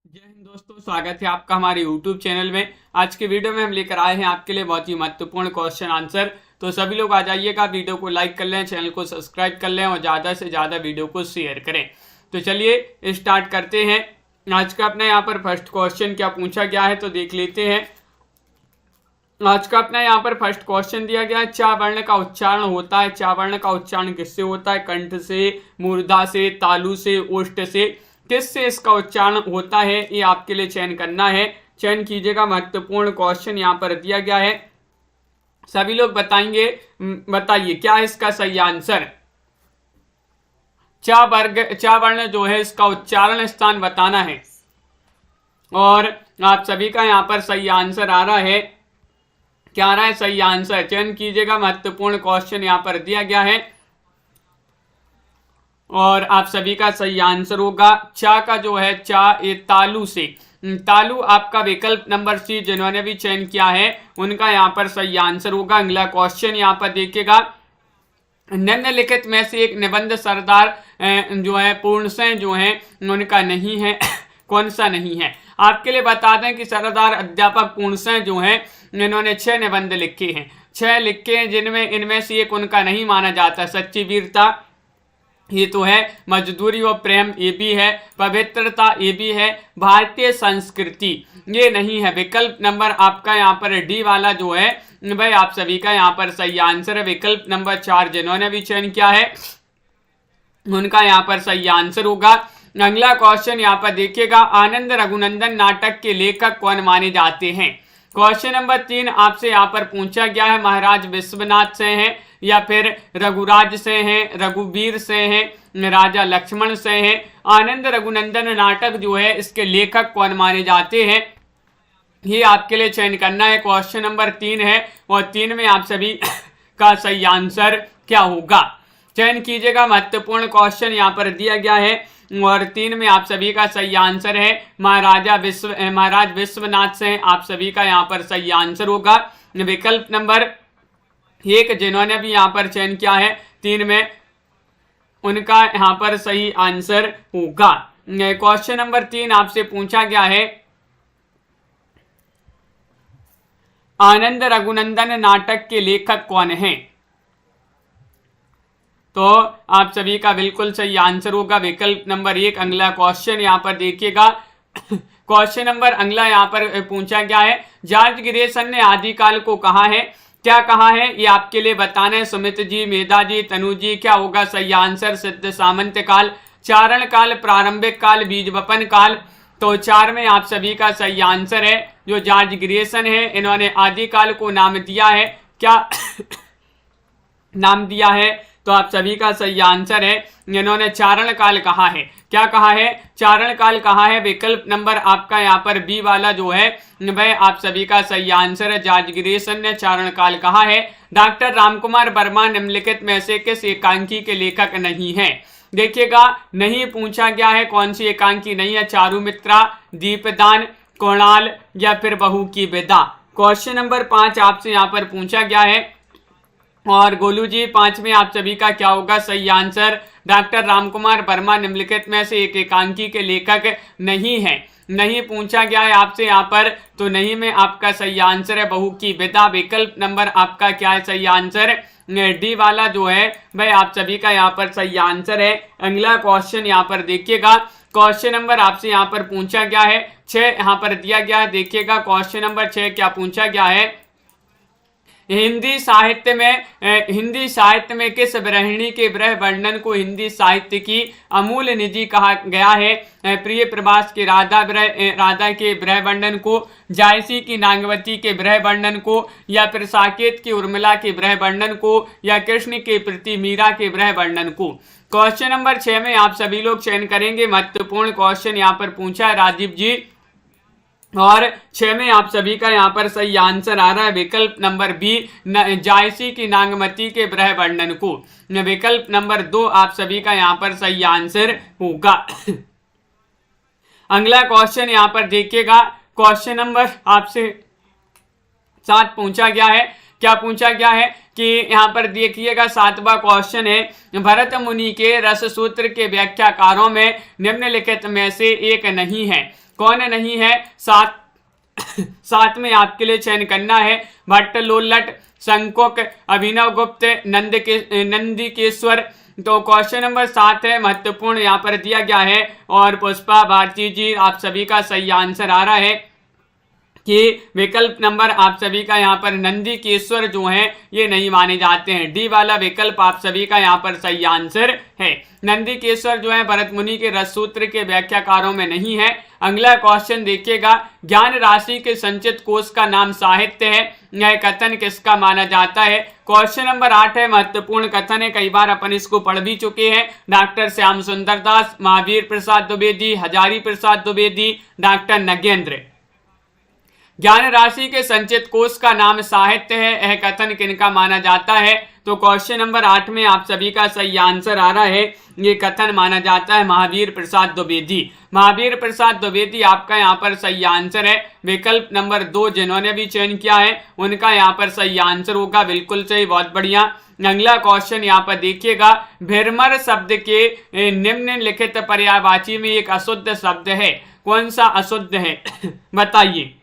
जय हिंद दोस्तों, स्वागत है आपका हमारे YouTube चैनल में। आज के वीडियो में हम लेकर आए हैं आपके लिए बहुत ही महत्वपूर्ण क्वेश्चन आंसर। तो सभी लोग आ जाइएगा, वीडियो को लाइक कर लें, चैनल को सब्सक्राइब कर लें और ज़्यादा से ज़्यादा वीडियो को शेयर करें। तो चलिए स्टार्ट करते हैं। आज का अपना यहाँ पर फर्स्ट क्वेश्चन क्या पूछा गया है तो देख लेते हैं। आज का अपना यहाँ पर फर्स्ट क्वेश्चन दिया गया है, चा वर्ण का उच्चारण होता है। चा वर्ण का उच्चारण किससे होता है? कंठ से, मूर्धा से, तालु से, ओष्ठ से, किससे इसका उच्चारण होता है? ये आपके लिए चयन करना है। चयन कीजिएगा, महत्वपूर्ण क्वेश्चन यहाँ पर दिया गया है। सभी लोग बताएंगे, बताइए क्या है इसका सही आंसर। चा वर्ण जो है इसका उच्चारण स्थान बताना है और आप सभी का यहाँ पर सही आंसर आ रहा है। क्या आ रहा है? सही आंसर। चयन कीजिएगा, महत्वपूर्ण क्वेश्चन यहाँ पर दिया गया है और आप सभी का सही आंसर होगा चा का जो है चा ये तालु से। तालु आपका विकल्प नंबर सी, जिन्होंने भी चयन किया है उनका यहाँ पर सही आंसर होगा। अगला क्वेश्चन यहाँ पर देखिएगा, निम्नलिखित में से एक निबंध सरदार जो है पूर्णशः जो है उनका नहीं है। कौन सा नहीं है? आपके लिए बता दें कि सरदार अध्यापक पूर्णशः जो है इन्होंने 6 निबंध लिखे हैं। 6 लिखे हैं, जिनमें इनमें से एक उनका नहीं माना जाता। सच्ची वीरता ये तो है, मजदूरी और प्रेम ये भी है, पवित्रता ये भी है, भारतीय संस्कृति ये नहीं है। विकल्प नंबर आपका यहाँ पर डी वाला जो है भाई आप सभी का यहाँ पर सही आंसर है। विकल्प नंबर 4, जिन्होंने भी चयन किया है उनका यहाँ पर सही आंसर होगा। अगला क्वेश्चन यहाँ पर देखिएगा, आनंद रघुनंदन नाटक के लेखक कौन माने जाते हैं? क्वेश्चन नंबर 3 आपसे यहाँ पर पूछा गया है, महाराज विश्वनाथ से हैं या फिर रघुराज से हैं, रघुवीर से हैं, राजा लक्ष्मण से हैं। आनंद रघुनंदन नाटक जो है इसके लेखक कौन माने जाते हैं, ये आपके लिए चयन करना है। क्वेश्चन नंबर 3 है और 3 में आप सभी का सही आंसर क्या होगा? चयन कीजिएगा, महत्वपूर्ण क्वेश्चन यहाँ पर दिया गया है और 3 में आप सभी का सही आंसर है महाराज विश्वनाथ से आप सभी का यहाँ पर सही आंसर होगा। विकल्प नंबर 1, जिन्होंने भी यहाँ पर चयन किया है 3 में उनका यहाँ पर सही आंसर होगा। क्वेश्चन नंबर 3 आपसे पूछा गया है, आनंद रघुनंदन नाटक के लेखक कौन हैं? तो आप सभी का बिल्कुल सही आंसर होगा विकल्प नंबर 1। अगला क्वेश्चन यहाँ पर देखिएगा, क्वेश्चन नंबर अगला यहाँ पर पूछा गया है, जॉर्ज ग्रेसन ने आदिकाल को कहा है। क्या कहा है ये आपके लिए बताना है। सुमित जी, मेधा जी, तनु जी, क्या होगा सही आंसर? सिद्ध सामंत काल, चारण काल, प्रारंभिक काल, बीज वपन काल। तो 4 में आप सभी का सही आंसर है। जो जॉर्ज ग्रेसन है इन्होंने आदिकाल को नाम दिया है। क्या नाम दिया है? तो आप सभी का सही आंसर है, इन्होंने चारण काल कहा है। क्या कहा है? चारण काल कहा है। विकल्प नंबर आपका यहाँ पर बी वाला जो है वह आप सभी का सही आंसर है। जॉर्ज ग्रेसन ने चारण काल कहा है। डॉक्टर रामकुमार वर्मा निम्नलिखित में से किस एकांकी के लेखक नहीं है? देखिएगा, नहीं पूछा गया है कौन सी एकांकी नहीं है। चारुमित्रा, दीपदान, कोणाल या फिर बहू की विदा। क्वेश्चन नंबर 5 आपसे यहाँ पर पूछा गया है और गोलू जी 5 में आप सभी का क्या होगा सही आंसर? डॉक्टर रामकुमार वर्मा निम्नलिखित में से एक एकांकी के लेखक नहीं है। नहीं पूछा गया है आपसे यहाँ पर, तो नहीं में आपका सही आंसर है बहू की विदा। विकल्प नंबर आपका क्या है सही आंसर? डी वाला जो है वह आप सभी का यहाँ पर सही आंसर है। अगला क्वेश्चन यहाँ पर देखिएगा, क्वेश्चन नंबर आपसे यहाँ पर पूछा गया है 6 यहाँ पर दिया गया है। देखिएगा क्वेश्चन नंबर 6 क्या पूछा गया है, हिंदी साहित्य में किस गृहिणी के गृह वर्णन को हिंदी साहित्य की अमूल्य निधि कहा गया है? प्रिय प्रभास के राधा के गृह वर्णन को, जायसी की नागवती के गृह वर्णन को, या फिर साकेत की उर्मिला के गृह वर्णन को, या कृष्ण के प्रति मीरा के गृह वर्णन को। क्वेश्चन नंबर 6 में आप सभी लोग चयन करेंगे। महत्वपूर्ण क्वेश्चन यहाँ पर पूछा है राजीव जी और 6 में आप सभी का यहाँ पर सही आंसर आ रहा है विकल्प नंबर बी, जायसी की नागमती के गृह वर्णन को। विकल्प नंबर 2 आप सभी का यहाँ पर सही आंसर होगा। अगला क्वेश्चन यहाँ पर देखिएगा, क्वेश्चन नंबर आपसे 7 पूछा गया है। क्या पूछा गया है कि यहाँ पर देखिएगा 7वां क्वेश्चन है, भरत मुनि के रस सूत्र के व्याख्याकारों में निम्नलिखित में से एक नहीं है। कौन नहीं है? सात में आपके लिए चयन करना है भट्ट, लोल्लट, शंकुक, अभिनव गुप्त, नंदिकेश्वर। तो क्वेश्चन नंबर 7 है, महत्वपूर्ण यहाँ पर दिया गया है। और पुष्पा भारती जी, आप सभी का सही आंसर आ रहा है कि विकल्प नंबर आप सभी का यहाँ पर नंदिकेश्वर जो है ये नहीं माने जाते हैं। डी वाला विकल्प आप सभी का यहाँ पर सही आंसर है। नंदिकेश्वर जो है भरत मुनि के रससूत्र के व्याख्याकारों में नहीं है। अगला क्वेश्चन देखिएगा, ज्ञान राशि के संचित कोष का नाम साहित्य है, यह कथन किसका माना जाता है? क्वेश्चन नंबर 8 है, महत्वपूर्ण कथन है, कई बार अपन इसको पढ़ भी चुके हैं। डॉक्टर श्याम सुंदर दास, महावीर प्रसाद द्विवेदी, हजारी प्रसाद द्विवेदी, डॉक्टर नगेंद्र। ज्ञान राशि के संचित कोष का नाम साहित्य है, यह कथन किनका माना जाता है? तो क्वेश्चन नंबर 8 में आप सभी का सही आंसर आ रहा है, ये कथन माना जाता है महावीर प्रसाद द्विवेदी। महावीर प्रसाद द्विवेदी आपका यहाँ पर सही आंसर है। विकल्प नंबर 2 जिन्होंने भी चयन किया है उनका यहाँ पर सही आंसर होगा, बिल्कुल सही, बहुत बढ़िया। अगला क्वेश्चन यहाँ पर देखिएगा, भीरमर शब्द के निम्नलिखित पर्यायवाची में एक अशुद्ध शब्द है, कौन सा अशुद्ध है? बताइए।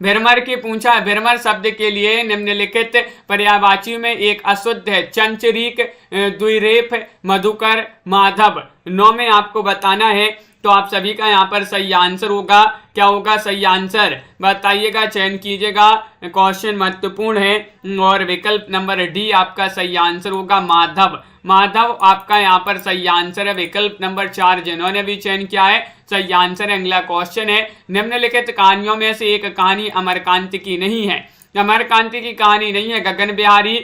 भीरमर की पूछा, भीरमर शब्द के लिए निम्नलिखित पर्यायवाची में एक अशुद्ध है, चंचरीक, द्विरेफ, मधुकर, माधव। 9 में आपको बताना है, तो आप सभी का यहाँ पर सही आंसर होगा, क्या होगा सही आंसर? बताइएगा, चयन कीजिएगा, क्वेश्चन महत्वपूर्ण है। और विकल्प नंबर डी आपका सही आंसर होगा, माधव। माधव आपका यहाँ पर सही आंसर है। विकल्प नंबर 4 जिन्होंने भी चयन किया है सही आंसर है। अगला क्वेश्चन है, निम्नलिखित कहानियों में से एक कहानी अमरकांत की नहीं है। अमरकांत की कहानी नहीं है, गगन बिहारी,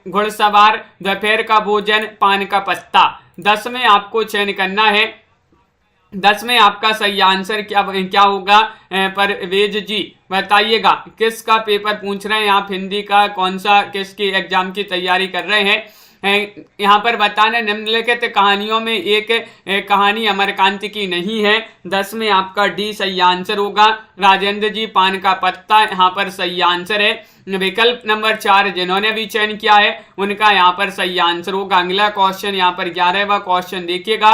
घुड़सवार, दोपहर का भोजन, पान का पत्ता। 10 में आपको चयन करना है। 10 में आपका सही आंसर क्या होगा? परवेज जी बताइएगा, किसका पेपर पूछ रहे हैं आप? हिंदी का कौन सा, किसकी एग्जाम की तैयारी कर रहे हैं? यहाँ पर बताना, निम्नलिखित कहानियों में एक कहानी अमरकांत की नहीं है। 10 में आपका डी सही आंसर होगा। राजेंद्र जी, पान का पत्ता यहाँ पर सही आंसर है। विकल्प नंबर 4 जिन्होंने भी चयन किया है उनका यहाँ पर सही आंसर होगा। अगला क्वेश्चन यहाँ पर 11वां क्वेश्चन देखिएगा,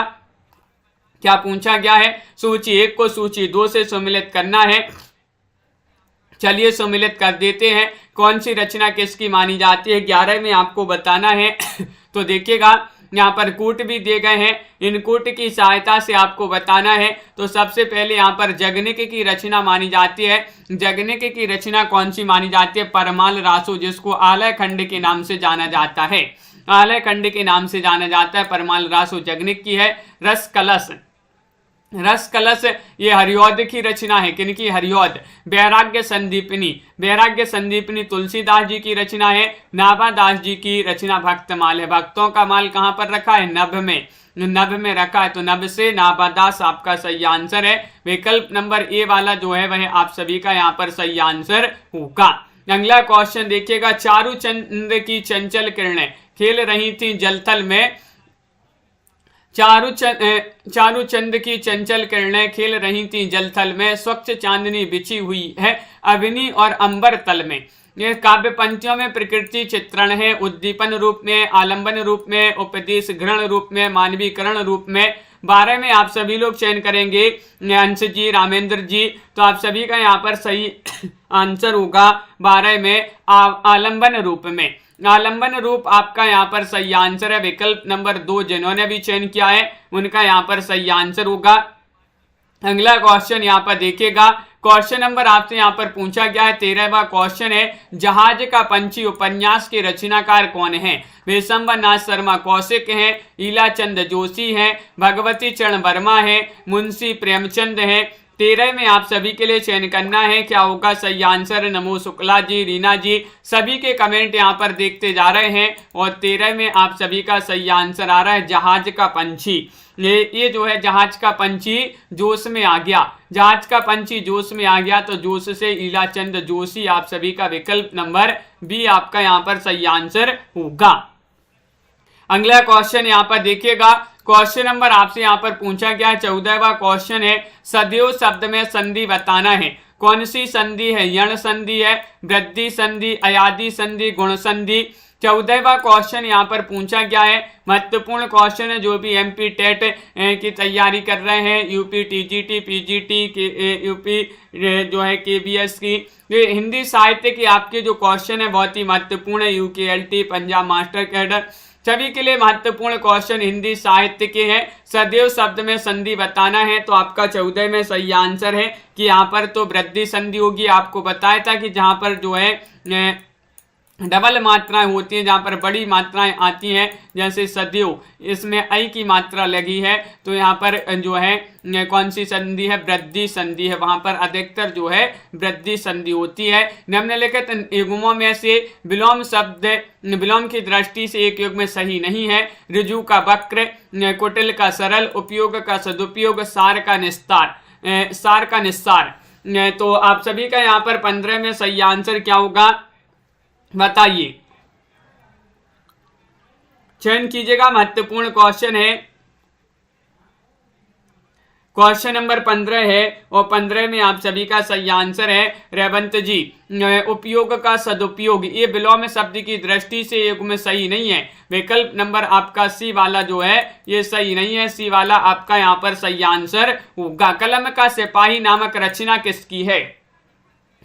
क्या पूछा गया है? सूची 1 को सूची 2 से सम्मिलित करना है। चलिए सम्मिलित कर देते हैं। कौन सी रचना किसकी मानी जाती है? 11 में आपको बताना है। तो देखिएगा, यहाँ पर कूट भी दिए गए हैं, इन कूट की सहायता से आपको बताना है। तो सबसे पहले यहाँ पर जगनिक की रचना मानी जाती है। जगनिक की रचना कौन सी मानी जाती है? परमाल रासो, जिसको आलय खंड के नाम से जाना जाता है। आलय खंड के नाम से जाना जाता है, परमाल रासो जगनिक की है। रस कलश, रस कलश ये हरिऔध की रचना है। किनकी? हरिऔध। वैराग्य संदीपनी, वैराग्य संदीपनी तुलसीदास जी की रचना है। नाभादास जी की रचना भक्तमाल है। भक्तों का माल कहाँ पर रखा है? नभ में, नभ में रखा है। तो नभ से नाभादास आपका सही आंसर है। विकल्प नंबर ए वाला जो है वह आप सभी का यहाँ पर सही आंसर होगा। अगला क्वेश्चन देखिएगा, चारूचंद की चंचल किरणें खेल रही थी जलथल में। चारूचंद की चंचल किरणें खेल रही थी जलथल में, स्वच्छ चांदनी बिछी हुई है अग्नि और अंबर तल में। ये काव्य पंक्तियों में प्रकृति चित्रण है, उद्दीपन रूप में, आलंबन रूप में, उपदेश ग्रहण रूप में, मानवीकरण रूप में। 12 में आप सभी लोग चयन करेंगे, अंश जी, रामेंद्र जी, तो आप सभी का यहाँ पर सही आंसर होगा 12 में आलंबन रूप में। आलंबन रूप आपका यहाँ पर सही आंसर है। विकल्प नंबर 2 जिन्होंने भी चयन किया है उनका यहाँ पर सही आंसर होगा। अगला क्वेश्चन यहाँ पर देखिएगा, क्वेश्चन नंबर आपसे यहाँ पर पूछा गया है 13वां क्वेश्चन है, जहाज का पंछी उपन्यास के रचनाकार कौन है? विशंबर नाथ शर्मा कौशिक हैं, ईलाचंद जोशी हैं, भगवती चरण वर्मा है, मुंशी प्रेमचंद है। 13 में आप सभी के लिए चयन करना है, क्या होगा सही आंसर? नमो शुक्ला जी, रीना जी, सभी के कमेंट यहाँ पर देखते जा रहे हैं। और 13 में आप सभी का सही आंसर आ रहा है जहाज का पंछी। ये जो है जहाज का पंछी जोश में आ गया, जहाज का पंछी जोश में आ गया, तो जोश से ईलाचंद जोशी आप सभी का विकल्प नंबर बी आपका यहाँ पर सही आंसर होगा। अगला क्वेश्चन यहाँ पर देखिएगा, क्वेश्चन नंबर आपसे यहाँ पर पूछा गया है 14वां क्वेश्चन है, सदैव शब्द में संधि बताना है। कौन सी संधि है? यण संधि है, वृद्धि संधि, अयादि संधि, गुण संधि। 14वां क्वेश्चन यहाँ पर पूछा गया है, महत्वपूर्ण क्वेश्चन है। जो भी एमपी टेट की तैयारी कर रहे हैं, यूपी टीजीटी, पीजीटी के यूपी जो है केबीएस की, ये हिंदी साहित्य की आपके जो क्वेश्चन है बहुत ही महत्वपूर्ण है। यूकेएलटी, पंजाब मास्टर कैडर, सभी के लिए महत्वपूर्ण क्वेश्चन हिंदी साहित्य के हैं। सदैव शब्द में संधि बताना है, तो आपका 14 में सही आंसर है कि यहाँ पर तो वृद्धि संधि होगी। आपको बताया था कि जहाँ पर जो है डबल मात्राएं होती हैं, जहाँ पर बड़ी मात्राएं आती हैं, जैसे सदैव, इसमें ऐ की मात्रा लगी है, तो यहाँ पर जो है कौन सी संधि है, वृद्धि संधि है, वहाँ पर अधिकतर जो है वृद्धि संधि होती है। निम्नलिखित युग्मों में से विलोम शब्द विलोम की दृष्टि से एक युग्म सही नहीं है। ऋजु का वक्र, कुटिल का सरल, उपयोग का सदुपयोग, सार का निस्सार। तो आप सभी का यहाँ पर 15 में सही आंसर क्या होगा बताइए, चयन कीजिएगा। महत्वपूर्ण क्वेश्चन है, क्वेश्चन नंबर 15 है और 15 में आप सभी का सही आंसर है रेवंत जी, उपयोग का सदुपयोग। ये विलोम शब्द की दृष्टि से एक में सही नहीं है। विकल्प नंबर आपका सी वाला जो है ये सही नहीं है, सी वाला आपका यहाँ पर सही आंसर होगा। कलम का सिपाही नामक रचना किसकी है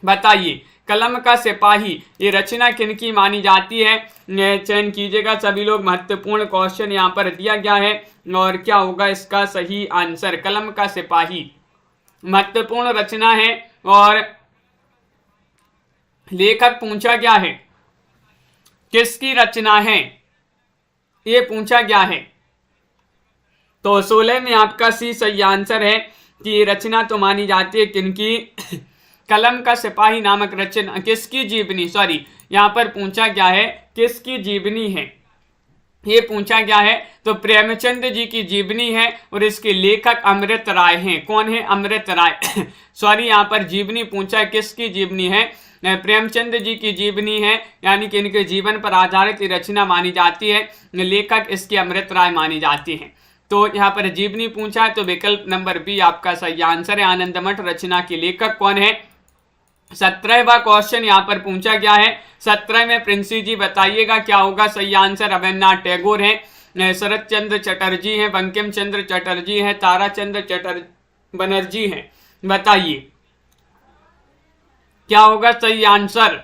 बताइए। कलम का सिपाही ये रचना किनकी मानी जाती है, चयन कीजिएगा सभी लोग। महत्वपूर्ण क्वेश्चन यहाँ पर दिया गया है और क्या होगा इसका सही आंसर। कलम का सिपाही महत्वपूर्ण रचना है और लेखक पूछा गया है किसकी रचना है, ये पूछा गया है। तो 16 में आपका सी सही आंसर है कि रचना तो मानी जाती है किनकी, कलम का सिपाही नामक रचना किसकी जीवनी, सॉरी यहाँ पर पूछा गया है किसकी जीवनी है, ये पूछा गया है। तो प्रेमचंद जी की जीवनी है और इसके लेखक अमृत राय हैं। कौन है, अमृत राय सॉरी यहाँ पर जीवनी पूछा है, किसकी जीवनी है, प्रेमचंद जी की जीवनी है, यानी कि इनके जीवन पर आधारित रचना मानी जाती है। लेखक इसके अमृत राय मानी जाती है। तो यहाँ पर जीवनी पूछा है, तो विकल्प नंबर बी आपका सही आंसर है। आनंद मठ रचना के लेखक कौन है। 17वां क्वेश्चन यहाँ पर पूछा गया है। 17 में प्रिंसी जी बताइएगा क्या होगा सही आंसर। रविन्द्रनाथ टैगोर है, शरत चंद्र चटर्जी है, बंकिम चंद्र चटर्जी है, ताराचंद्र बनर्जी है, बताइए क्या होगा सही आंसर।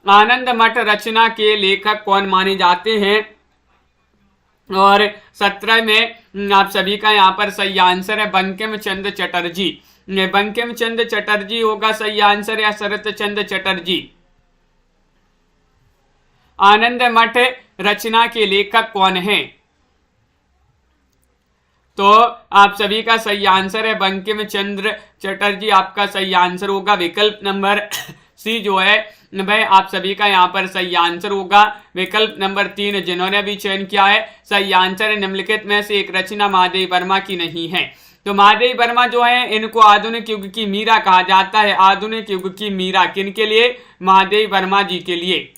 आनंद मठ रचना के लेखक कौन माने जाते हैं, और 17 में आप सभी का यहाँ पर सही आंसर है बंकिम चंद्र चटर्जी। बंकिम चंद्र चटर्जी होगा सही आंसर या शरत चंद्र चटर्जी। आनंद मठ रचना के लेखक कौन है, तो आप सभी का सही आंसर है बंकिम चंद्र चटर्जी, आपका सही आंसर होगा। विकल्प नंबर सी जो है भाई आप सभी का यहाँ पर सही आंसर होगा। विकल्प नंबर 3 जिन्होंने भी चयन किया है सही आंसर है। निम्नलिखित में से एक रचना महादेव वर्मा की नहीं है। तो महादेव वर्मा जो है इनको आधुनिक युग की मीरा कहा जाता है। आधुनिक युग की मीरा किनके लिए, महादेव वर्मा जी के लिए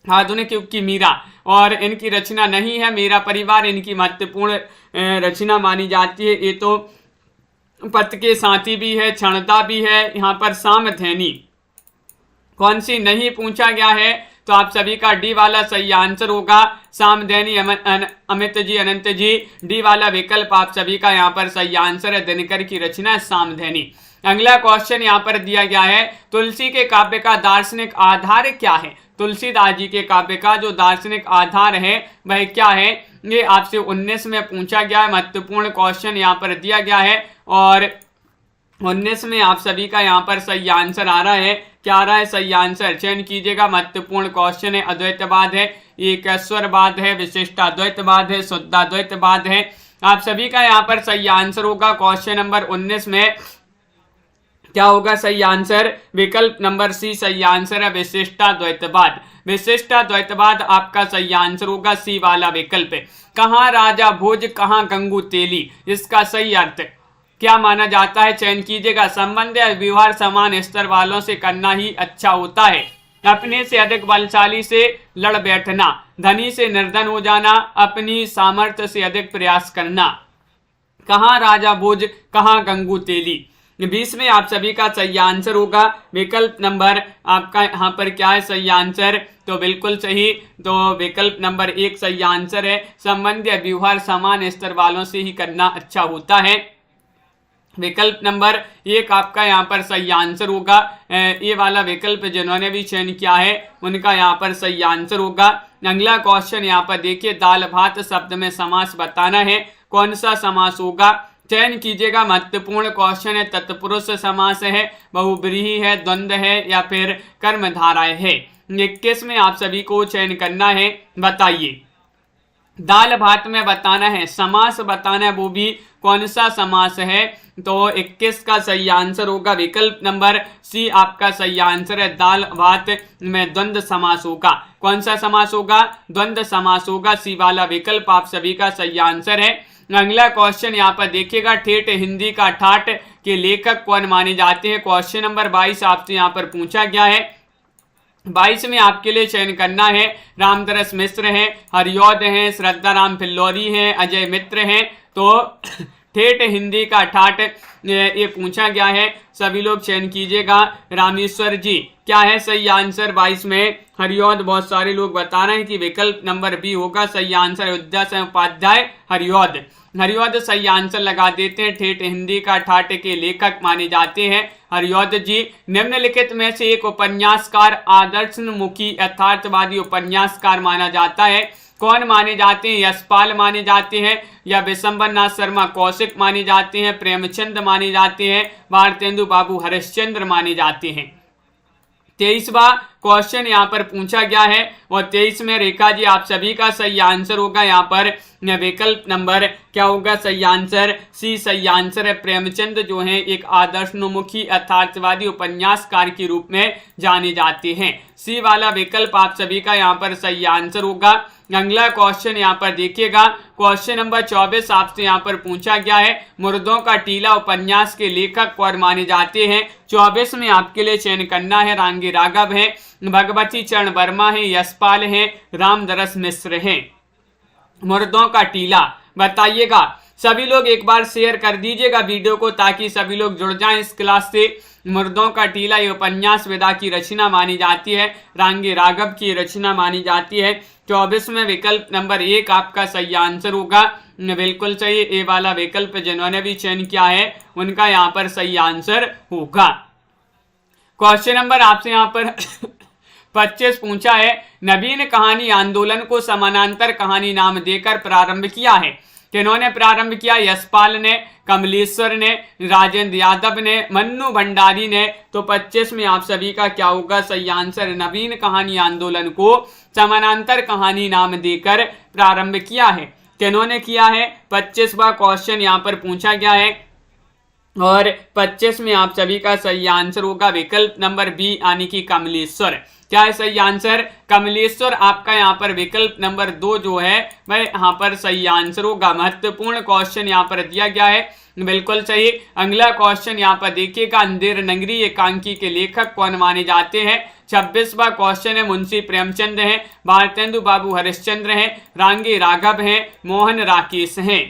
आधुनिक युग की मीरा, और इनकी रचना नहीं है मेरा परिवार, इनकी महत्वपूर्ण रचना मानी जाती है। ये तो पथ के साथी भी है, क्षणता भी है, यहाँ पर सामधैनी कौन सी नहीं पूछा गया है, तो आप सभी का डी वाला सही आंसर होगा। सामधैनी अमित जी, अनंत जी, डी वाला विकल्प आप सभी का यहाँ पर सही आंसर है। दिनकर की रचना सामधैनी। अगला क्वेश्चन यहाँ पर दिया गया है, तुलसी के काव्य का दार्शनिक आधार क्या है। तुलसीदास जी के काव्य का जो दार्शनिक आधार है वह क्या है, ये आपसे 19 में पूछा गया है। महत्वपूर्ण क्वेश्चन यहाँ पर दिया गया है और 19 में आप सभी का यहाँ पर सही आंसर आ रहा है। क्या आ रहा है सही आंसर, चयन कीजिएगा। महत्वपूर्ण क्वेश्चन है। अद्वैतवाद है, एकेश्वरवाद है, विशिष्टाद्वैतवाद है, शुद्धाद्वैतवाद है। आप सभी का यहाँ पर सही आंसर होगा। क्वेश्चन नंबर 19 में क्या होगा सही आंसर, विकल्प नंबर सी सही आंसर है विशिष्टाद्वैतवाद। विशिष्टाद्वैतवाद आपका सही आंसर होगा, सी वाला विकल्प है। कहाँ राजा भोज कहाँ गंगू तेली, इसका सही अर्थ क्या माना जाता है, चयन कीजिएगा। संबंध या व्यवहार समान स्तर वालों से करना ही अच्छा होता है। अपने से अधिक बलशाली से लड़ बैठना, धनी से निर्धन हो जाना, अपनी सामर्थ्य से अधिक प्रयास करना। कहाँ राजा भोज कहाँ गंगू तेली, 20 में आप सभी का सही आंसर होगा विकल्प नंबर आपका यहाँ पर क्या है सही आंसर, तो बिल्कुल सही, तो विकल्प नंबर 1 सही आंसर है। संबंध या व्यवहार समान स्तर वालों से ही करना अच्छा होता है। विकल्प नंबर 1 आपका यहाँ पर सही आंसर होगा। ये वाला विकल्प जिन्होंने भी चयन किया है उनका यहाँ पर सही आंसर होगा। अगला क्वेश्चन यहाँ पर देखिए, दाल भात शब्द में समास बताना है, कौन सा समास होगा, चयन कीजिएगा। महत्वपूर्ण क्वेश्चन है, तत्पुरुष समास है, बहुब्रीहि है, द्वंद्व है या फिर कर्मधारय है। 21 में आप सभी को चयन करना है, बताइए। दाल भात में बताना है, समास बताना है, वो भी कौन सा समास है, तो 21 का सही आंसर होगा विकल्प नंबर सी आपका सही आंसर है। दाल भात में द्वंद्व समास होगा। कौन सा समास होगा, द्वंद्व समास होगा। सी वाला विकल्प आप सभी का सही आंसर है। अगला क्वेश्चन यहाँ पर देखिएगा, ठेठ हिंदी का ठाठ के लेखक कौन माने जाते हैं। क्वेश्चन नंबर 22 आपसे यहाँ पर पूछा गया है। 22 में आपके लिए चयन करना है, रामदरस मिश्र हैं, हरिऔध हैं, श्रद्धा राम फिल्लौरी हैं, अजय मित्र हैं। तो ठेठ हिंदी का ठाठ ये पूछा गया है, सभी लोग चयन कीजिएगा। रामेश्वर जी क्या है सही आंसर 22 में, हरिऔध बहुत सारे लोग बता रहे हैं कि विकल्प नंबर बी होगा सही आंसर। अयोध्या से उपाध्याय हरिऔध, हरिऔध सही आंसर लगा देते हैं। ठेठ हिंदी का ठाठ के लेखक माने जाते हैं हरिऔध जी। निम्नलिखित में से एक उपन्यासकार आदर्शमुखी यथार्थवादी उपन्यासकार माना जाता है, कौन माने जाते हैं। यशपाल माने जाते हैं या विशंबर नाथ शर्मा कौशिक माने जाते हैं, प्रेमचंद माने जाते हैं, भारतेंदु बाबू हरिश्चंद्र माने जाते हैं। 23वां क्वेश्चन यहाँ पर पूछा गया है और 23 में रेखा जी आप सभी का सही आंसर होगा। यहाँ पर विकल्प नंबर क्या होगा सही आंसर, सी सही आंसर है। प्रेमचंद जो हैं एक आदर्शोन्मुखी यथार्थवादी उपन्यासकार के रूप में जाने जाते हैं। सी वाला विकल्प आप सभी का यहाँ पर सही आंसर होगा। अगला क्वेश्चन यहाँ पर देखिएगा, क्वेश्चन नंबर 24 आपसे यहाँ पर पूछा गया है, मुर्दों का टीला उपन्यास के लेखक कौन माने जाते हैं। 24 में आपके लिए चयन करना है, रांगी राघव है, भगवती चरण वर्मा है, यशपाल है, रामदरस मिश्र हैं। मुर्दों का टीला बताइएगा। सभी लोग एक बार शेयर कर दीजिएगा वीडियो को ताकि सभी लोग जुड़ जाएं इस क्लास से। मुर्दों का टीला ये उपन्यास विदा की रचना मानी जाती है, रांगी राघव की रचना मानी जाती है। 24 में विकल्प नंबर 1 आपका सही आंसर होगा, बिल्कुल सही। ए वाला विकल्प जिन्होंने भी चयन किया है उनका यहाँ पर सही आंसर होगा। क्वेश्चन नंबर आपसे यहाँ पर 25 पूछा है, नवीन कहानी आंदोलन को समानांतर कहानी नाम देकर प्रारंभ किया है, किन्होंने प्रारंभ किया। यशपाल ने, कमलेश्वर ने, राजेंद्र यादव ने, मन्नू भंडारी ने। तो 25 में आप सभी का क्या होगा सही आंसर, नवीन कहानी आंदोलन को समानांतर कहानी नाम देकर प्रारंभ किया है, किन्होंने किया है। 25वां क्वेश्चन यहाँ पर पूछा गया है और 25 में आप सभी का सही आंसर होगा विकल्प नंबर बी यानी कि कमलेश्वर। क्या है सही आंसर, कमलेश्वर आपका यहाँ पर विकल्प नंबर 2 जो है वह यहाँ पर सही आंसर होगा। महत्वपूर्ण क्वेश्चन यहाँ पर दिया गया है, बिल्कुल सही। अगला क्वेश्चन यहाँ पर देखिएगा, अंधेर नगरी एकांकी के लेखक कौन माने जाते हैं। 26वां क्वेश्चन है, मुंशी प्रेमचंद हैं, भारतेंदु बाबू हरिश्चंद्र हैं, रांगी राघव हैं, मोहन राकेश हैं।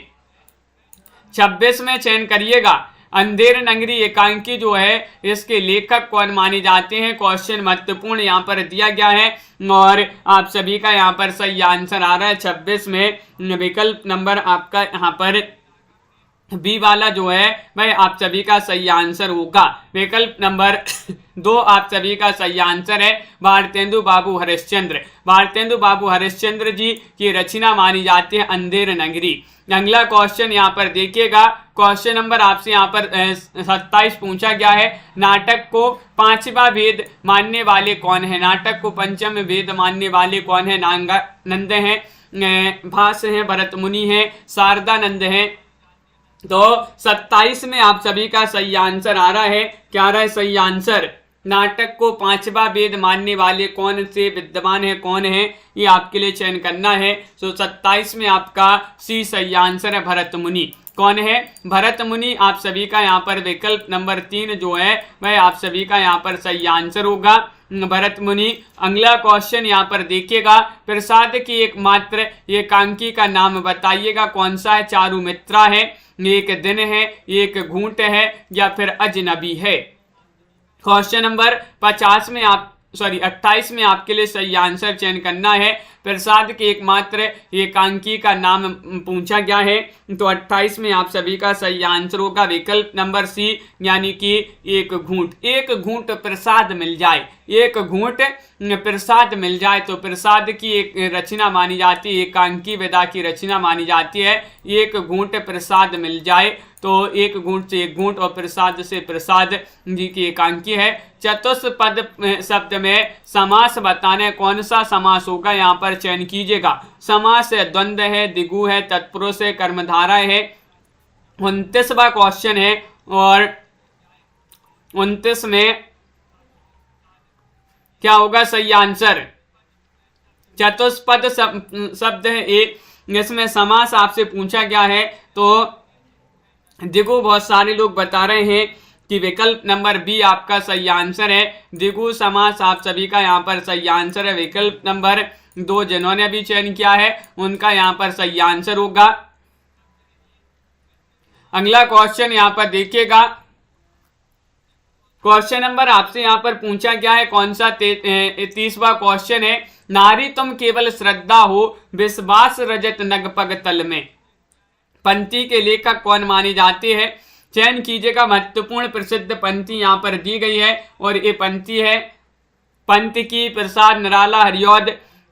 26 में चयन करिएगा, अंधेर नगरी एकांकी जो है इसके लेखक कौन माने जाते हैं। क्वेश्चन महत्वपूर्ण यहाँ पर दिया गया है और आप सभी का यहाँ पर सही आंसर आ रहा है 26 में विकल्प नंबर आपका यहाँ पर बी वाला जो है वह आप सभी का सही आंसर होगा। विकल्प नंबर 2 आप सभी का सही आंसर है, भारतेंदु बाबू हरिश्चंद्र। भारतेंदु बाबू हरिश्चंद्र जी की रचना मानी जाती है अंधेर नगरी। अगला क्वेश्चन यहाँ पर देखिएगा, क्वेश्चन नंबर आपसे यहाँ पर 27 पूछा गया है, नाटक को 5वां वेद मानने वाले कौन है। नाटक को 5वां वेद मानने वाले कौन है। नागानंद हैं, भास हैं, भरत मुनि हैं, शारदानंद हैं। तो 27 में आप सभी का सही आंसर आ रहा है, क्या आ रहा है सही आंसर, नाटक को 5वां वेद मानने वाले कौन से विद्वान है, कौन है, ये आपके लिए चयन करना है। तो 27 में आपका सी सही आंसर है, भरत मुनि। कौन है, भरत मुनि। आप सभी का यहाँ पर विकल्प नंबर 3 जो है वह आप सभी का यहाँ पर सही आंसर होगा। भरत मुनि। अगला क्वेश्चन यहाँ पर देखिएगा, प्रसाद की एकमात्र एकांकी का नाम बताइएगा, कौन सा है? चारुमित्रा है, एक दिन है, एक घूंट है, या फिर अजनबी है। क्वेश्चन नंबर 28 में आपके लिए सही आंसर चयन करना है। प्रसाद के एकमात्र एकांकी का नाम पूछा गया है, तो 28 में आप सभी का सही आंसर होगा विकल्प नंबर सी, यानी कि एक घूंट। एक घूंट प्रसाद मिल जाए, एक घूंट प्रसाद मिल जाए तो प्रसाद की एक रचना मानी जाती है, एकांकी विधा की रचना मानी जाती है। एक घूंट प्रसाद मिल जाए तो एक घूंट से एक घूंट और प्रसाद से प्रसाद जी की एकांकी है। चतुष्पद शब्द में समास बताने कौन सा समास होगा, यहाँ पर चयन कीजिएगा। समास है, द्वंद्व है, दिगु है, तत्पुरुष है, कर्मधारा है। 29वां क्वेश्चन है और 29 में क्या होगा सही आंसर? चतुष्पद शब्द है एक, इसमें समास आपसे पूछा गया है। तो दिगु बहुत सारे लोग बता रहे हैं कि विकल्प नंबर बी आपका सही आंसर है। दिगु समास आप सभी का यहाँ पर सही आंसर है। विकल्प नंबर 2 जिन्होंने अभी चयन किया है उनका यहाँ पर सही आंसर होगा। अगला क्वेश्चन यहाँ पर देखिएगा, क्वेश्चन नंबर आपसे यहाँ पर पूछा गया है कौन सा? 30वां क्वेश्चन है, नारी तुम केवल श्रद्धा हो विश्वास रजत नगपग तल में, पंक्ति के लेखक कौन माने जाते हैं? चयन कीजिएगा। महत्वपूर्ण प्रसिद्ध पंक्ति यहाँ पर दी गई है और ये पंक्ति है पंत की प्रसाद निराला हरिऔध,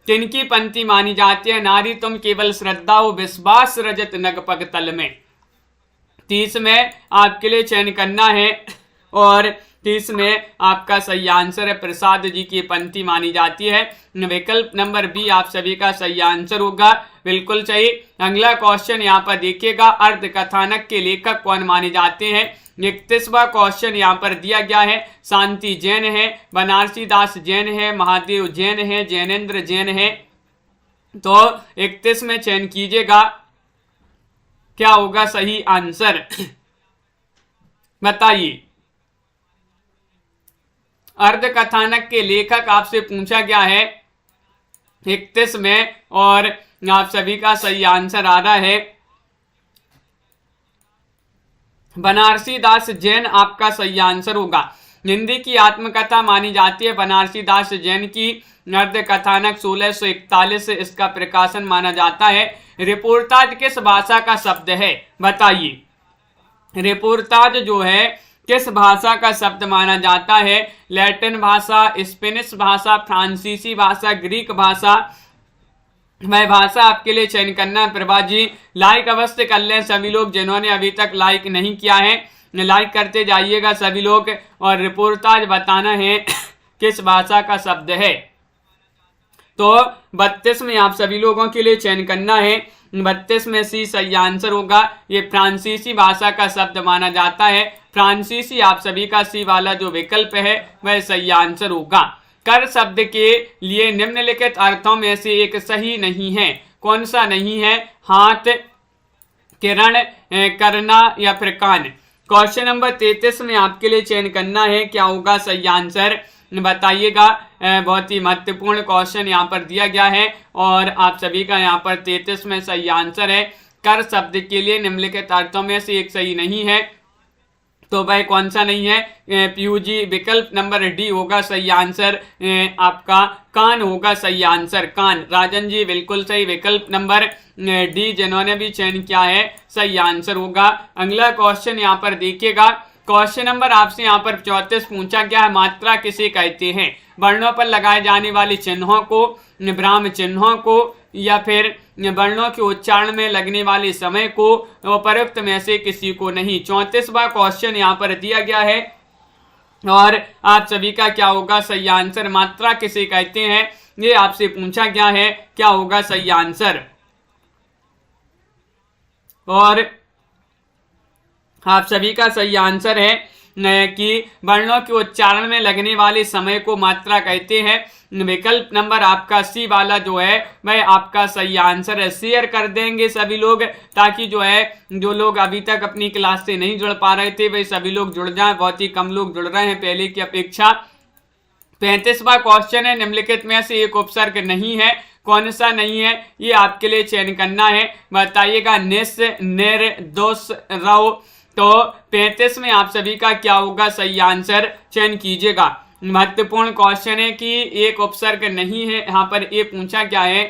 किनकी पंक्ति मानी जाती है? नारी तुम केवल श्रद्धा हो विश्वास रजत नगपग तल में। 30 में आपके लिए चयन करना है और 30 में आपका सही आंसर है प्रसाद जी की पंक्ति मानी जाती है। विकल्प नंबर बी आप सभी का सही आंसर होगा, बिल्कुल सही। अगला क्वेश्चन यहाँ पर देखिएगा, अर्ध कथानक के लेखक कौन माने जाते हैं? 31वां क्वेश्चन यहाँ पर दिया गया है, शांति जैन है, बनारसी दास जैन है, महादेव जैन है, जैनेन्द्र जैन है। तो 31 में चयन कीजिएगा, क्या होगा सही आंसर बताइए। अर्ध कथानक के लेखक आपसे पूछा गया है 31 में और आप सभी का सही आंसर आ रहा है बनारसी दास जैन, आपका सही आंसर होगा। हिंदी की आत्मकथा मानी जाती है बनारसी दास जैन की। अर्ध कथानक 1641 से इसका प्रकाशन माना जाता है। रिपोर्टाज किस भाषा का शब्द है बताइए? रिपोर्टाज जो है किस भाषा का शब्द माना जाता है? लैटिन भाषा, स्पेनिश भाषा, फ्रांसीसी भाषा, ग्रीक भाषा। मैं भाषा आपके लिए चयन करना है। प्रभा जी लाइक अवश्य कर लें सभी लोग, जिन्होंने अभी तक लाइक नहीं किया है लाइक करते जाइएगा सभी लोग। और रिपोर्टाज बताना है किस भाषा का शब्द है। तो 32 में आप सभी लोगों के लिए चयन करना है। 32 में सी सही आंसर होगा। ये फ्रांसीसी भाषा का शब्द माना जाता है। फ्रांसीसी आप सभी का सी वाला जो विकल्प है वह सही आंसर होगा। कर शब्द के लिए निम्नलिखित अर्थों में से एक सही नहीं है, कौन सा नहीं है? हाथ, किरण, करना या फिर कान। क्वेश्चन नंबर 33 में आपके लिए चयन करना है, क्या होगा सही आंसर बताइएगा। बहुत ही महत्वपूर्ण क्वेश्चन यहाँ पर दिया गया है और आप सभी का यहाँ पर 33 में सही आंसर है। कर शब्द के लिए निम्नलिखित अर्थों में से एक सही नहीं है, तो भाई कौन सा नहीं है? पीयूजी विकल्प नंबर डी होगा सही आंसर। आपका कान होगा सही आंसर, कान। राजन जी बिल्कुल सही, विकल्प नंबर डी जिन्होंने भी चयन किया है सही आंसर होगा। अगला क्वेश्चन यहाँ पर देखिएगा, क्वेश्चन नंबर आपसे यहाँ पर 34 पूछा गया है, मात्रा किसे कहते हैं? वर्णों पर लगाए जाने वाले चिन्हों को, विराम चिन्हों को, या फिर वर्णों के उच्चारण में लगने वाले समय को, उपरोक्त में से किसी को नहीं। 34वां क्वेश्चन यहाँ पर दिया गया है और आप सभी का क्या होगा सही आंसर? मात्रा किसे कहते हैं ये आपसे पूछा गया है, क्या होगा सही आंसर? और आप सभी का सही आंसर है कि वर्णों के उच्चारण में लगने वाले समय को मात्रा कहते हैं। विकल्प नंबर आपका सी वाला जो है वह आपका सही आंसर है। शेयर कर देंगे सभी लोग, ताकि जो है जो लोग अभी तक अपनी क्लास से नहीं जुड़ पा रहे थे वे सभी लोग जुड़ जाएं। बहुत ही कम लोग जुड़ रहे हैं पहले की अपेक्षा। 35वां क्वेश्चन है, निम्नलिखित में से एक उपसर्ग नहीं है, कौन सा नहीं है, ये आपके लिए चयन करना है, बताइएगा। निस, निर, दोस, रव। तो 35 में आप सभी का क्या होगा सही आंसर, चयन कीजिएगा। महत्वपूर्ण क्वेश्चन है कि एक उपसर्ग नहीं है, यहाँ पर ये पूछा क्या है,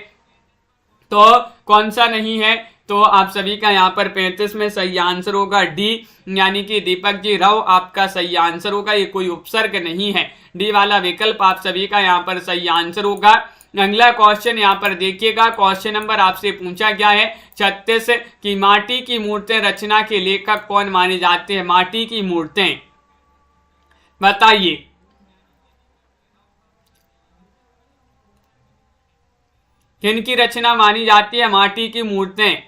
तो कौन सा नहीं है, तो आप सभी का यहाँ पर 35 में सही आंसर होगा डी, यानी कि दीपक जी रव आपका सही आंसर होगा, ये कोई उपसर्ग नहीं है, डी वाला विकल्प आप सभी का यहाँ पर सही आंसर होगा। अगला क्वेश्चन यहाँ पर देखिएगा, क्वेश्चन नंबर आपसे पूछा गया है 36 की माटी की मूर्तें रचना के लेखक कौन माने जाते हैं, माटी की मूर्तें बताइए। किनकी रचना मानी जाती है माटी की मूर्तें,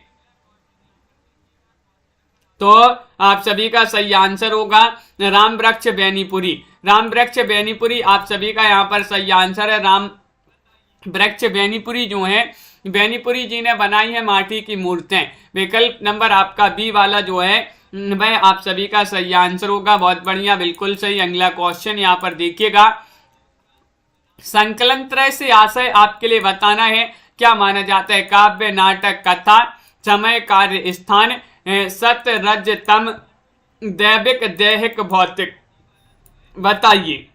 तो आप सभी का सही आंसर होगा राम वृक्ष बेनीपुरी। राम वृक्ष बेनीपुरी आप सभी का यहाँ पर सही आंसर है। राम वृक्ष बेनीपुरी जो है, बेनीपुरी जी ने बनाई है माटी की मूर्तें। विकल्प नंबर आपका बी वाला जो है वह आप सभी का सही आंसर होगा। बहुत बढ़िया, बिल्कुल सही। अगला क्वेश्चन यहाँ पर देखिएगा, संकलन त्रय से आशय आपके लिए बताना है, क्या माना जाता है, काव्य, नाटक, कथा, समय, कार्य, स्थान, सत्य, रज, तम, दैविक, दैहिक, भौतिक, बताइए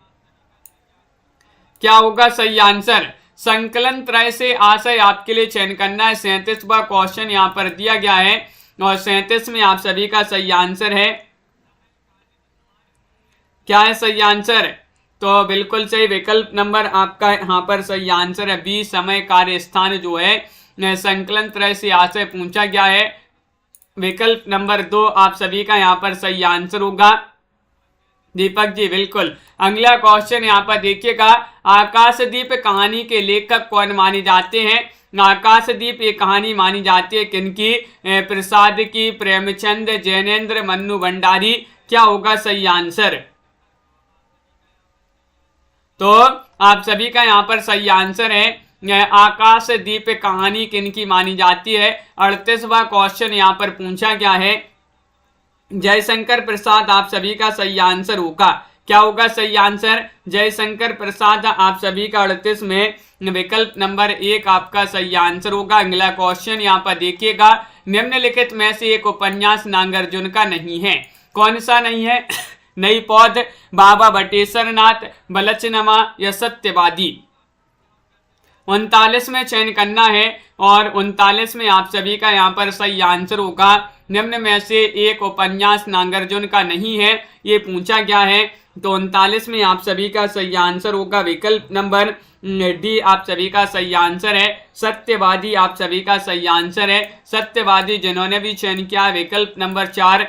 क्या होगा सही आंसर। संकलन त्रय से आशय आपके लिए चयन करना है। 37वां क्वेश्चन यहाँ पर दिया गया है और 37 में आप सभी का सही आंसर है, क्या है सही आंसर, तो बिल्कुल सही विकल्प नंबर आपका यहाँ पर सही आंसर है बी, समय, कार्य, स्थान जो है संकलन त्रय से आशय पूछा गया है। विकल्प नंबर 2 आप सभी का यहाँ पर सही आंसर होगा दीपक जी, बिल्कुल। अगला क्वेश्चन यहाँ पर देखिएगा, आकाशदीप कहानी के लेखक कौन माने जाते हैं। आकाशदीप ये कहानी मानी जाती है किनकी, प्रसाद की, प्रेमचंद, जैनेन्द्र, मन्नू भंडारी, क्या होगा सही आंसर, तो आप सभी का यहाँ पर सही आंसर है आकाशदीप कहानी किनकी मानी जाती है। 38वां क्वेश्चन यहाँ पर पूछा गया है, जयशंकर प्रसाद आप सभी का सही आंसर होगा, क्या होगा सही आंसर, जयशंकर प्रसाद आप सभी का 38 में विकल्प नंबर 1 आपका सही आंसर होगा। अगला क्वेश्चन यहाँ पर देखिएगा, निम्नलिखित में से एक उपन्यास नागार्जुन का नहीं है, कौन सा नहीं है, नई पौध, बाबा बटेश्वर नाथ, बलचनमा या सत्यवादी। 39 में चयन करना है और 39 में आप सभी का यहाँ पर सही आंसर होगा, निम्न में से एक उपन्यास नागार्जुन का नहीं है, ये पूछा गया है। तो 39 में आप सभी का सही आंसर होगा विकल्प नंबर डी, आप सभी का सही आंसर है सत्यवादी, आप सभी का सही आंसर है सत्यवादी। जिन्होंने भी चयन किया विकल्प नंबर 4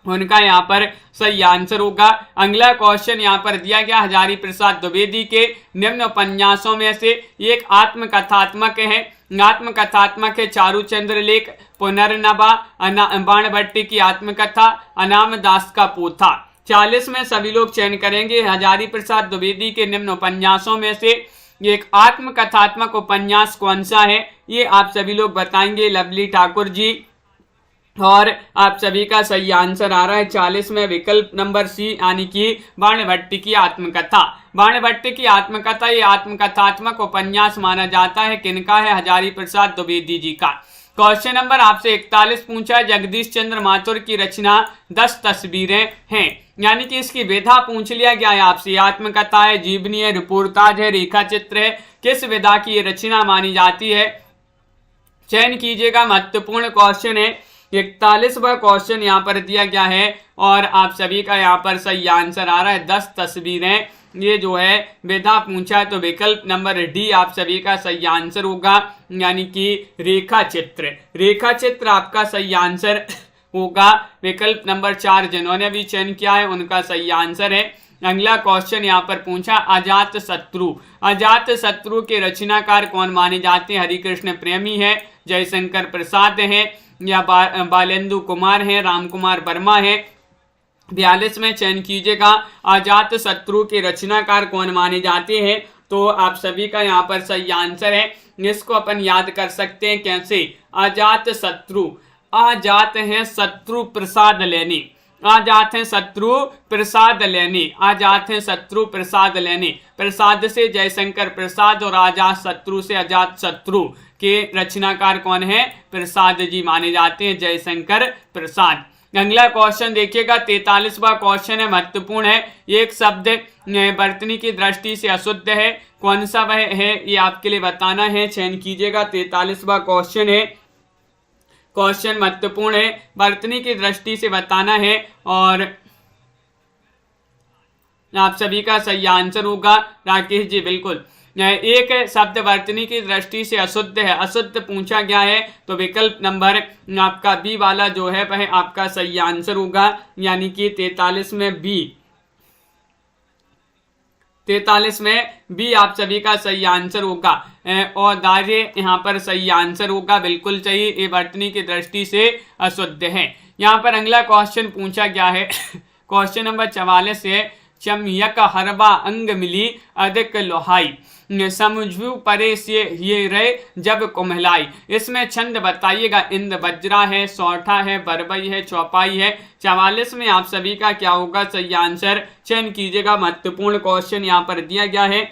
उनका यहाँ पर सही आंसर होगा। अगला क्वेश्चन यहाँ पर दिया गया, हजारी प्रसाद द्विवेदी के निम्न उपन्यासों में से एक आत्मकथात्मक है। आत्मकथात्मक है चारूचंद्र लेख, पुनर्नवा, बाणभट्टी की आत्मकथा, अनाम दास का पोथा। 40 में सभी लोग चयन करेंगे हजारी प्रसाद द्विवेदी के निम्न उपन्यासों में से एक आत्मकथात्मक उपन्यास कौन सा है, ये आप सभी लोग बताएंगे लवली ठाकुर जी, और आप सभी का सही आंसर आ रहा है 40 में विकल्प नंबर सी, यानी कि बाणभट्टी की आत्मकथा। बाणभट्टी की आत्मकथा ये आत्मकथात्मक उपन्यास माना जाता है, किनका है, हजारी प्रसाद द्विवेदी जी का। क्वेश्चन नंबर आपसे 41 पूछा है, जगदीश चंद्र माथुर की रचना 10 तस्वीरें हैं, यानी कि इसकी विधा पूछ लिया गया है आपसे, आत्मकथा है, जीवनी है, रिपोर्टाज है, रेखा चित्र है, किस विधा की ये रचना मानी जाती है, चयन कीजिएगा। महत्वपूर्ण क्वेश्चन है, 41वां क्वेश्चन यहाँ पर दिया गया है और आप सभी का यहाँ पर सही आंसर आ रहा है 10 तस्वीरें, ये जो है विधा पूछा है, तो विकल्प नंबर डी आप सभी का सही आंसर होगा, यानी कि रेखा चित्र। रेखा चित्र आपका सही आंसर होगा विकल्प नंबर 4, जिन्होंने भी चयन किया है उनका सही आंसर है। अगला क्वेश्चन यहाँ पर पूछा, अजात शत्रु, अजात शत्रु के रचनाकार कौन माने जाते हैं, हरिकृष्ण प्रेमी है, जयशंकर प्रसाद है, या बालेंदु कुमार है, राम कुमार वर्मा है। 42 में चयन कीजिएगा, अजात शत्रु के रचनाकार कौन माने जाते हैं, तो आप सभी का यहाँ पर सही आंसर है। इसको अपन याद कर सकते हैं कैसे, अजात शत्रु, अजात है शत्रु प्रसाद लेनी, आ जाते हैं शत्रु प्रसाद लेने, आ जाते हैं शत्रु प्रसाद लेने। प्रसाद से जयशंकर प्रसाद और आजाद शत्रु से अजात शत्रु के रचनाकार कौन है? प्रसाद जी माने जाते हैं, जयशंकर प्रसाद। अगला क्वेश्चन देखिएगा, 43वां क्वेश्चन है, महत्वपूर्ण है। एक शब्द वर्तनी की दृष्टि से अशुद्ध है, कौन सा वह है ये आपके लिए बताना है, चयन कीजिएगा। 43वां क्वेश्चन है, क्वेश्चन महत्वपूर्ण है, वर्तनी की दृष्टि से बताना है और आप सभी का सही आंसर होगा। राकेश जी बिल्कुल, एक शब्द वर्तनी की दृष्टि से अशुद्ध है, अशुद्ध पूछा गया है तो विकल्प नंबर आपका बी वाला जो है वह आपका सही आंसर होगा, यानी कि 43 में बी, 43 में बी आप सभी का सही आंसर होगा। और दार्य यहाँ पर सही आंसर होगा, बिल्कुल सही, ये वर्तनी की दृष्टि से अशुद्ध है। यहाँ पर अगला क्वेश्चन पूछा गया है, क्वेश्चन नंबर 44 है, चमयक हरबा अंग मिली अधिक लोहाई, समझू परे से ये रे जब कुम्हलाई। इसमें छंद बताइएगा, इंद बज्रा है, सौठा है, बरबई है, चौपाई है। 44 में आप सभी का क्या होगा सही आंसर, चयन कीजिएगा। महत्वपूर्ण क्वेश्चन यहाँ पर दिया गया है।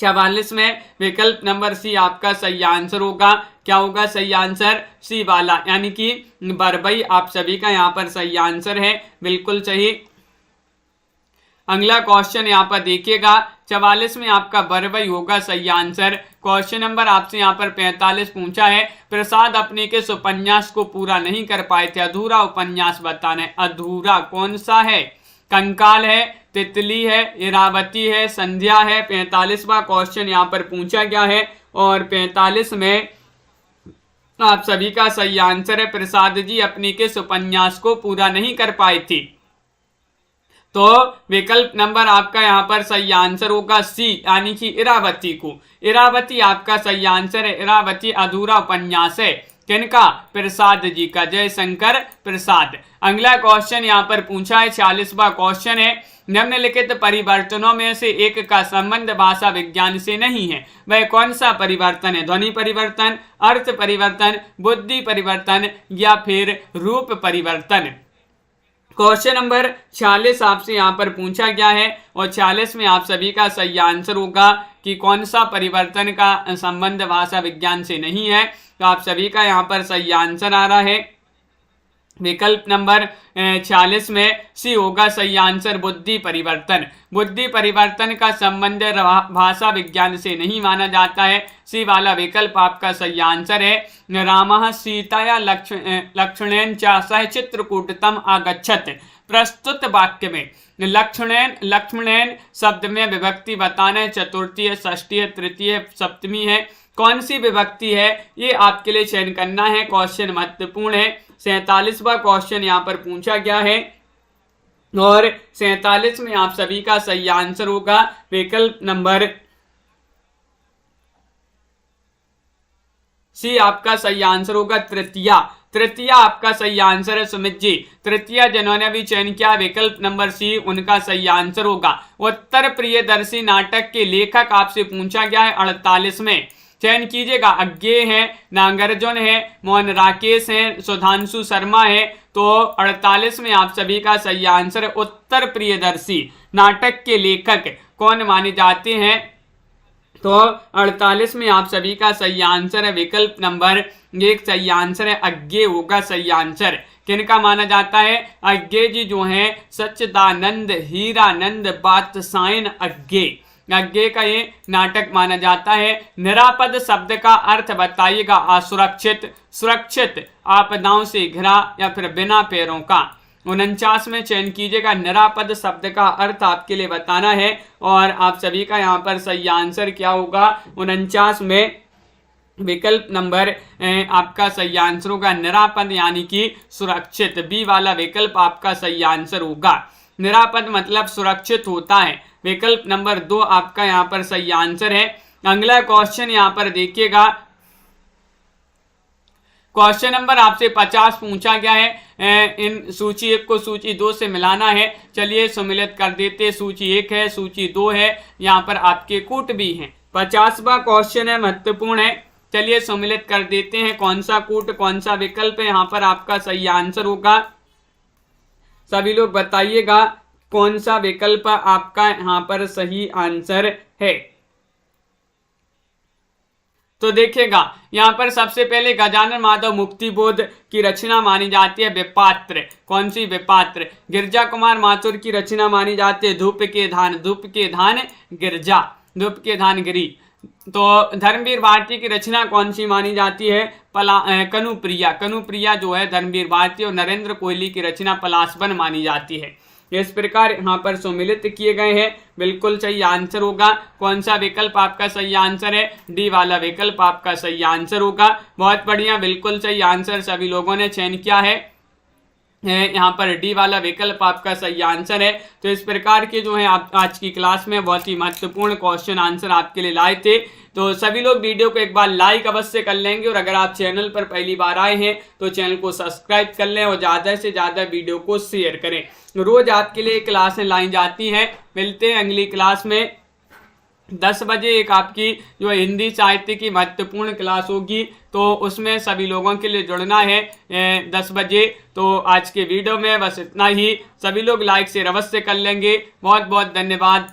44 में विकल्प नंबर सी आपका सही आंसर होगा। क्या होगा सही आंसर? सी वाला, यानी कि बरबई आप सभी का यहाँ पर सही आंसर है, बिल्कुल सही। अगला क्वेश्चन यहाँ पर देखिएगा, 44 में आपका बरबई होगा सही आंसर। क्वेश्चन नंबर आपसे यहाँ पर 45 पूछा है, प्रसाद अपने के उपन्यास को पूरा नहीं कर पाए थे, अधूरा उपन्यास बताना है। अधूरा कौन सा है? कंकाल है, तितली है, इरावती है, संध्या है। 45वां क्वेश्चन यहाँ पर पूछा गया है और 45 में आप सभी का सही आंसर है, प्रसाद जी अपने के उपन्यास को पूरा नहीं कर पाए थे। तो विकल्प नंबर आपका यहाँ पर सही आंसर होगा सी, यानी कि इरावती को। इरावती आपका सही आंसर है। इरावती अधूरा उपन्यास है, किनका? प्रसाद जी का, जयशंकर प्रसाद। अगला क्वेश्चन यहाँ पर पूछा है, 46वां क्वेश्चन है, निम्नलिखित परिवर्तनों में से एक का संबंध भाषा विज्ञान से नहीं है, वह कौन सा परिवर्तन है? ध्वनि परिवर्तन, अर्थ परिवर्तन, बुद्धि परिवर्तन या फिर रूप परिवर्तन। क्वेश्चन नंबर 46 आपसे यहाँ पर पूछा गया है और 46 में आप सभी का सही आंसर होगा कि कौन सा परिवर्तन का संबंध भाषा विज्ञान से नहीं है। तो आप सभी का यहाँ पर सही आंसर आ रहा है, विकल्प नंबर 46 में सी होगा सही आंसर, बुद्धि परिवर्तन। बुद्धि परिवर्तन का संबंध भाषा विज्ञान से नहीं माना जाता है, सी वाला विकल्प आपका सही आंसर है। रामः सीताया लक्ष्मणेन च सह चित्रकूटतम आगच्छत। प्रस्तुत वाक्य में लक्ष्मणेन शब्द में विभक्ति बताना है, चतुर्थी है, षष्ठी है, तृतीय, सप्तमी है, कौन सी विभक्ति है ये आपके लिए चयन करना है। क्वेश्चन महत्वपूर्ण है। 47वां क्वेश्चन यहाँ पर पूछा गया है और 47 में आप सभी का सही आंसर होगा, विकल्प नंबर सी आपका सही आंसर होगा, तृतीया। तृतीया आपका सही आंसर है सुमित जी। तृतीया जिन्होंने भी चयन किया, विकल्प नंबर सी उनका सही आंसर होगा। उत्तर प्रियदर्शी नाटक के लेखक आपसे पूछा गया है 48 में, चयन कीजिएगा। अज्ञेय है, नागार्जुन है, मोहन राकेश है, सुधांशु शर्मा है। तो 48 में आप सभी का सही आंसर है, उत्तर प्रियदर्शी नाटक के लेखक कौन माने जाते हैं? तो 48 में आप सभी का सही आंसर है, विकल्प नंबर 1 सही आंसर है, अज्ञेय होगा सही आंसर। किनका माना जाता है? अज्ञेय जी जो है सच्चिदानंद हीरानंद बादशायन अज्ञेय, अज्ञेय का ये नाटक माना जाता है। निरापद शब्द का अर्थ बताइएगा। असुरक्षित, सुरक्षित, आपदाओं से घिरा या फिर बिना पैरों का। 49 में चयन कीजिएगा। निरापद शब्द का अर्थ आपके लिए बताना है और आप सभी का यहाँ पर सही आंसर क्या होगा? 49 में विकल्प नंबर आपका सही आंसर होगा निरापद, यानी कि सुरक्षित। बी वाला विकल्प आपका सही आंसर होगा। निरापद मतलब सुरक्षित होता है, विकल्प नंबर 2 आपका यहाँ पर सही आंसर है। अगला क्वेश्चन यहाँ पर देखिएगा, क्वेश्चन नंबर आपसे 50 पूछा गया है। इन सूची 1 को सूची 2 से मिलाना है। चलिए सम्मिलित कर देते। सूची 1 है, सूची 2 है, यहाँ पर आपके कूट भी हैं। 50वां क्वेश्चन है, महत्वपूर्ण है। चलिए सम्मिलित कर देते हैं, कौन सा कूट कौन सा विकल्प है यहाँ पर आपका सही आंसर होगा। सभी लोग बताइएगा कौन सा विकल्प आपका यहाँ पर सही आंसर है। तो देखिएगा यहाँ पर सबसे पहले गजानन माधव मुक्तिबोध की रचना मानी जाती है विपात्र। कौन सी? विपात्र। गिरजा कुमार माथुर की रचना मानी जाती है धूप के धान। धूप के धान गिरजा, धूप के धान गिरी। तो धर्मवीर भारती की रचना कौन सी मानी जाती है? कनुप्रिया। कनुप्रिया जो है धर्मवीर भारती और नरेंद्र कोहली की रचना पलाशवन मानी जाती है। इस प्रकार यहाँ पर सम्मिलित किए गए हैं। बिल्कुल सही आंसर होगा। कौन सा विकल्प आपका सही आंसर है? डी वाला विकल्प आपका सही आंसर होगा। बहुत बढ़िया, बिल्कुल सही आंसर सभी लोगों ने चयन किया है। यहाँ पर डी वाला विकल्प आपका सही आंसर है। तो इस प्रकार के जो है आप आज की क्लास में बहुत ही महत्वपूर्ण क्वेश्चन आंसर आपके लिए लाए थे। तो सभी लोग वीडियो को एक बार लाइक अवश्य कर लेंगे और अगर आप चैनल पर पहली बार आए हैं तो चैनल को सब्सक्राइब कर लें और ज़्यादा से ज़्यादा वीडियो को शेयर करें। रोज आपके लिए क्लासें लाई जाती हैं। मिलते हैं अगली क्लास में 10 बजे। एक आपकी जो हिंदी साहित्य की महत्वपूर्ण क्लास होगी तो उसमें सभी लोगों के लिए जुड़ना है 10 बजे। तो आज के वीडियो में बस इतना ही। सभी लोग लाइक शेयर अवश्य कर लेंगे। बहुत बहुत धन्यवाद।